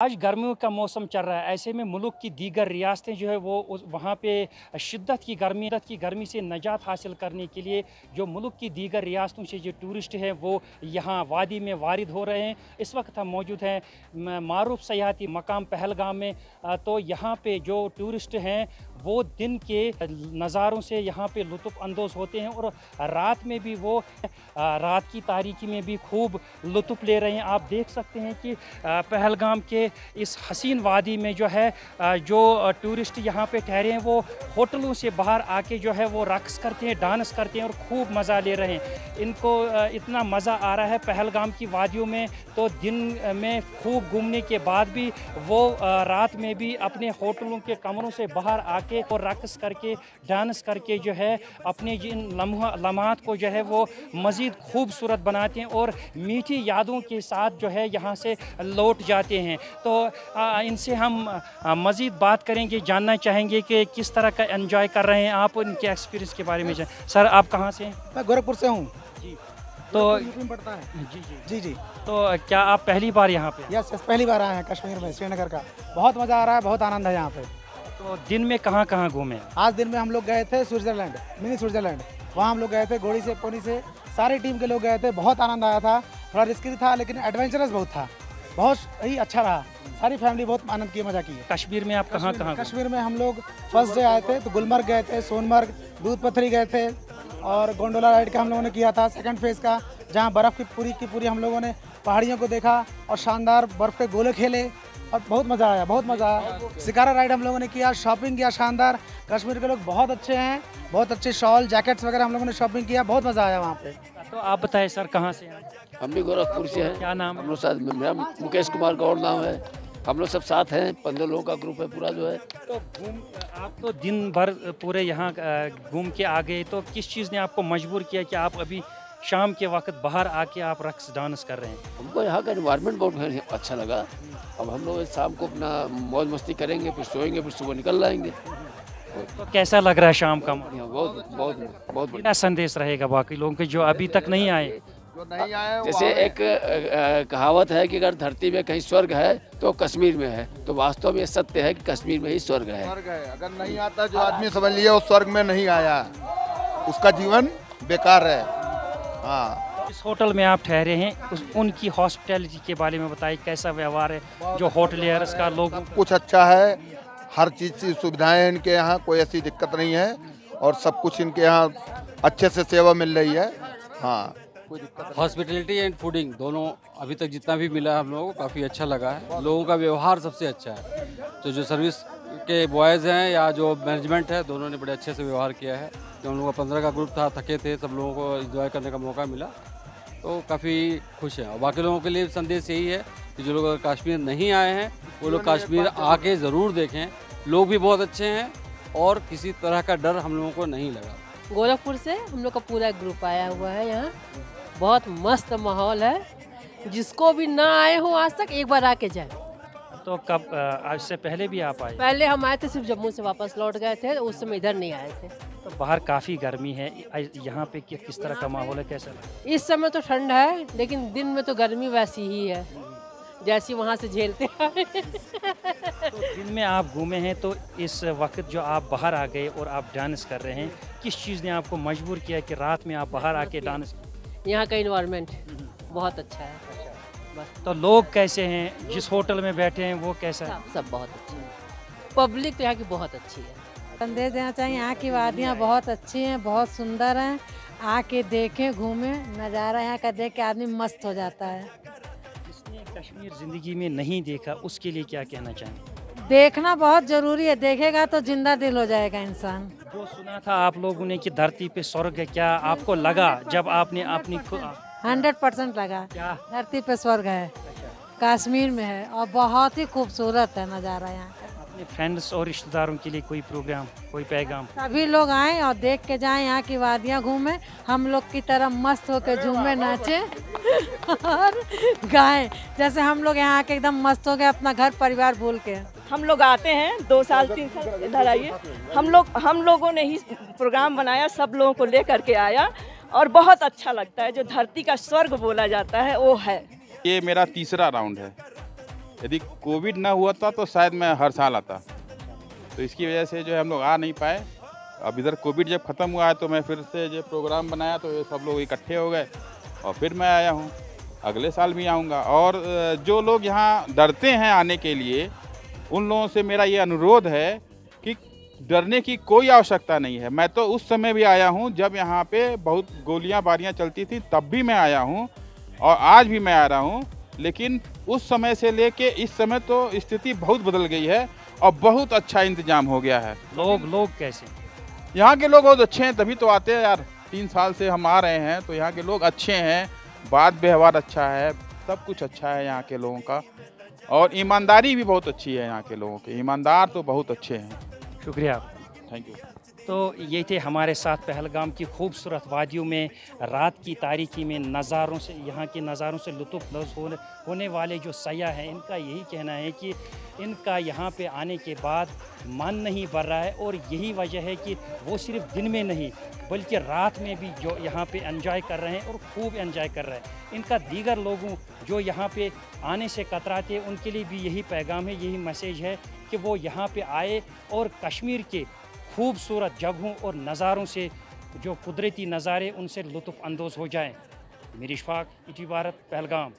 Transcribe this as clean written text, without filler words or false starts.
आज गर्मियों का मौसम चल रहा है, ऐसे में मुल्क की दीगर रियासतें जो है वो वहाँ पे शिद्दत की गर्मी से निजात हासिल करने के लिए जो मुल्क की दीगर रियासतों से जो टूरिस्ट हैं वो यहाँ वादी में वारिद हो रहे हैं। इस वक्त हम मौजूद हैं मारूफ सयाहती मकाम पहलगाम में। तो यहाँ पे जो टूरिस्ट हैं वो दिन के नज़ारों से यहाँ पे लुत्फ़ अंदोज़ होते हैं और रात में भी वो रात की तारीकी में भी खूब लुत्फ़ ले रहे हैं। आप देख सकते हैं कि पहलगाम के इस हसीन वादी में जो है जो टूरिस्ट यहाँ पे ठहरे हैं वो होटलों से बाहर आके जो है वो रक़्स करते हैं, डांस करते हैं और खूब मज़ा ले रहे हैं। इनको इतना मज़ा आ रहा है पहलगाम की वादियों में, तो दिन में खूब घूमने के बाद भी वो रात में भी अपने होटलों के कमरों से बाहर आके और रक़्स करके डांस करके जो है अपने जिन लम्हात को जो है वो मज़ीद खूबसूरत बनाते हैं और मीठी यादों के साथ जो है यहाँ से लौट जाते हैं। तो इनसे हम मज़ीद बात करेंगे, जानना चाहेंगे कि किस तरह का एंजॉय कर रहे हैं आप, उनके एक्सपीरियंस के बारे में। सर आप कहाँ से हैं? मैं गोरखपुर से हूँ जी। तो यूपी में पड़ता है। जी जी जी जी। तो क्या आप पहली बार यहाँ पे? यस यस, पहली बार आए हैं कश्मीर में, श्रीनगर का। बहुत मज़ा आ रहा है, बहुत आनंद है यहाँ पे। तो दिन में कहाँ कहाँ घूमे? आज दिन में हम लोग गए थे स्विट्ज़रलैंड, मिनी स्विट्ज़रलैंड। वहाँ हम लोग गए थे घोड़ी से, पोनी से, सारी टीम के लोग गए थे। बहुत आनंद आया था, थोड़ा रिस्की था लेकिन एडवेंचरस बहुत था, बहुत ही अच्छा रहा। सारी फैमिली बहुत आनंद की, मज़ा की है। कश्मीर में आप कहाँ कहाँ? कश्मीर में हम लोग फर्स्ट डे आए थे तो गुलमर्ग गए थे, सोनमर्ग, दूध पथरी गए थे और गोंडोला राइड का हम लोगों ने किया था सेकंड फेज़ का, जहाँ बर्फ़ की पूरी हम लोगों ने पहाड़ियों को देखा और शानदार बर्फ़ के गोले खेले और बहुत मज़ा आया, बहुत मज़ा आया। शिकारा राइड हम लोगों ने किया, शॉपिंग किया शानदार। कश्मीर के लोग बहुत अच्छे हैं, बहुत अच्छे शॉल जैकेट्स वगैरह हम लोगों ने शॉपिंग किया, बहुत मज़ा आया वहाँ पे। तो आप बताएं सर कहाँ से हैं? हम भी गोरखपुर से हैं। क्या नाम है? हम लोग साथ में, मेरा मुकेश कुमार गौड़ नाम है। हम लोग सब साथ हैं, 15 लोगों का ग्रुप है पूरा जो है। तो आप तो दिन भर पूरे यहाँ घूम के आ गए, तो किस चीज़ ने आपको मजबूर किया कि आप अभी शाम के वक्त बाहर आके आप रक्स डांस कर रहे हैं? हमको यहाँ का एनवायरनमेंट बहुत अच्छा लगा। अब हम लोग शाम को अपना मौज मस्ती करेंगे, फिर सोएंगे, फिर सुबह निकल जाएंगे। तो कैसा लग रहा है शाम का? बहुत बहुत बहुत क्या संदेश रहेगा बाकी लोगों के जो अभी तक नहीं आए? जैसे एक कहावत है कि अगर धरती में कहीं स्वर्ग है तो कश्मीर में है, तो वास्तव में सत्य है कि कश्मीर में ही स्वर्ग है। अगर नहीं आता जो आदमी समझ लिया वो स्वर्ग में नहीं आया, उसका जीवन बेकार है। हाँ, इस होटल में आप ठहरे हैं, उनकी हॉस्पिटैलिटी के बारे में बताइए, कैसा व्यवहार है जो होटलियर्स का? लोग कुछ अच्छा है, हर चीज़ की सुविधाएं हैं इनके यहाँ, कोई ऐसी दिक्कत नहीं है और सब कुछ इनके यहाँ अच्छे से सेवा मिल रही है। हाँ, हॉस्पिटलिटी एंड फूडिंग दोनों अभी तक जितना भी मिला है हम लोगों को काफ़ी अच्छा लगा है। लोगों का व्यवहार सबसे अच्छा है। तो जो सर्विस के बॉयज़ हैं या जो मैनेजमेंट है, दोनों ने बड़े अच्छे से व्यवहार किया है। जो हम लोगों का 15 का ग्रुप था, थके थे, सब लोगों को एंजॉय करने का मौका मिला, तो काफ़ी खुश हैं। और बाकी लोगों के लिए संदेश यही है कि जो लोग अगर कश्मीर नहीं आए हैं वो लोग कश्मीर आके ज़रूर देखें। लोग भी बहुत अच्छे हैं और किसी तरह का डर हम लोगों को नहीं लगा। गोरखपुर से हम लोग का पूरा ग्रुप आया हुआ है यहाँ, बहुत मस्त माहौल है। जिसको भी ना आए हो आज तक, एक बार आके जाए। तो कब आज से पहले भी आप आए? पहले हम आए थे, सिर्फ जम्मू से वापस लौट गए थे, उस समय इधर नहीं आए थे। तो बाहर काफ़ी गर्मी है, यहाँ पे किस तरह का माहौल है, कैसा? इस समय तो ठंड है, लेकिन दिन में तो गर्मी वैसी ही है जैसी वहाँ से झेलते हैं। तो दिन में आप घूमे हैं, तो इस वक्त जो आप बाहर आ गए और आप डांस कर रहे हैं, किस चीज़ ने आपको मजबूर किया कि रात में आप बाहर आके डांस? यहाँ का इन्वायरमेंट बहुत अच्छा है। बस। तो लोग कैसे हैं, जिस होटल में बैठे हैं वो कैसा है? सब बहुत अच्छे हैं। पब्लिक तो यहाँ की बहुत अच्छी है। संदेश देना चाहिए, यहाँ की वादियाँ बहुत अच्छी हैं, बहुत सुंदर हैं। आके देखें, घूमें, नज़ारा यहाँ का देख के आदमी मस्त हो जाता है। जिसने कश्मीर ज़िंदगी में नहीं देखा उसके लिए क्या कहना चाहेंगे? देखना बहुत ज़रूरी है, देखेगा तो जिंदा दिल हो जाएगा इंसान। जो सुना था आप लोगों ने कि धरती पे स्वर्ग है, क्या आपको लगा जब आपने अपनी 100% लगा, क्या? धरती पे स्वर्ग है। कश्मीर में है और बहुत ही खूबसूरत है नज़ारा यहाँ का। अपने फ्रेंड्स और रिश्तेदारों के लिए कोई प्रोग्राम, कोई पैगाम? सभी लोग आएँ और देख के जाएं, यहाँ की वादियाँ घूमें, हम लोग की तरह मस्त होकर झूमें नाचें और गाएं, जैसे हम लोग यहाँ आके एकदम मस्त हो गए अपना घर परिवार भूल के। हम लोग आते हैं 2 साल 3 साल इधर आइए, हम लोगों ने ही प्रोग्राम बनाया, सब लोगों को लेकर के आया और बहुत अच्छा लगता है। जो धरती का स्वर्ग बोला जाता है वो है। ये मेरा तीसरा राउंड है। यदि कोविड ना हुआ था तो शायद मैं हर साल आता, तो इसकी वजह से जो है हम लोग आ नहीं पाए। अब इधर कोविड जब ख़त्म हुआ है तो मैं फिर से जो प्रोग्राम बनाया तो ये सब लोग इकट्ठे हो गए और फिर मैं आया हूँ। अगले साल भी आऊँगा। और जो लोग यहाँ डरते हैं आने के लिए, उन लोगों से मेरा ये अनुरोध है कि डरने की कोई आवश्यकता नहीं है। मैं तो उस समय भी आया हूँ जब यहाँ पे बहुत गोलियाँ बारियाँ चलती थी, तब भी मैं आया हूँ और आज भी मैं आ रहा हूँ। लेकिन उस समय से लेके इस समय तो स्थिति बहुत बदल गई है और बहुत अच्छा इंतजाम हो गया है। लोग कैसे? यहाँ के लोग बहुत अच्छे हैं, तभी तो आते हैं यार। 3 साल से हम आ रहे हैं तो यहाँ के लोग अच्छे हैं, बात व्यवहार अच्छा है, सब कुछ अच्छा है यहाँ के लोगों का। और ईमानदारी भी बहुत अच्छी है यहाँ के लोगों की, ईमानदार तो बहुत अच्छे हैं। शुक्रिया, थैंक यू। तो ये थे हमारे साथ पहलगाम की खूबसूरत वादियों में रात की तारीकी में नज़ारों से, यहाँ के नज़ारों से लुत्फ़ होने वाले जो सयाह हैं, इनका यही कहना है कि इनका यहाँ पे आने के बाद मन नहीं भर रहा है। और यही वजह है कि वो सिर्फ दिन में नहीं बल्कि रात में भी जो यहाँ पे एंजॉय कर रहे हैं और खूब एंजॉय कर रहे हैं। इनका दीगर लोगों जो यहाँ पे आने से कतराते हैं उनके लिए भी यही पैगाम है, यही मैसेज है कि वो यहाँ पे आए और कश्मीर के खूबसूरत जगहों और नज़ारों से, जो कुदरती नज़ारे, उनसे लुत्फ़ अंदोज़ हो जाएं। मीर इशफाक, ईटीवी भारत, पहलगाम।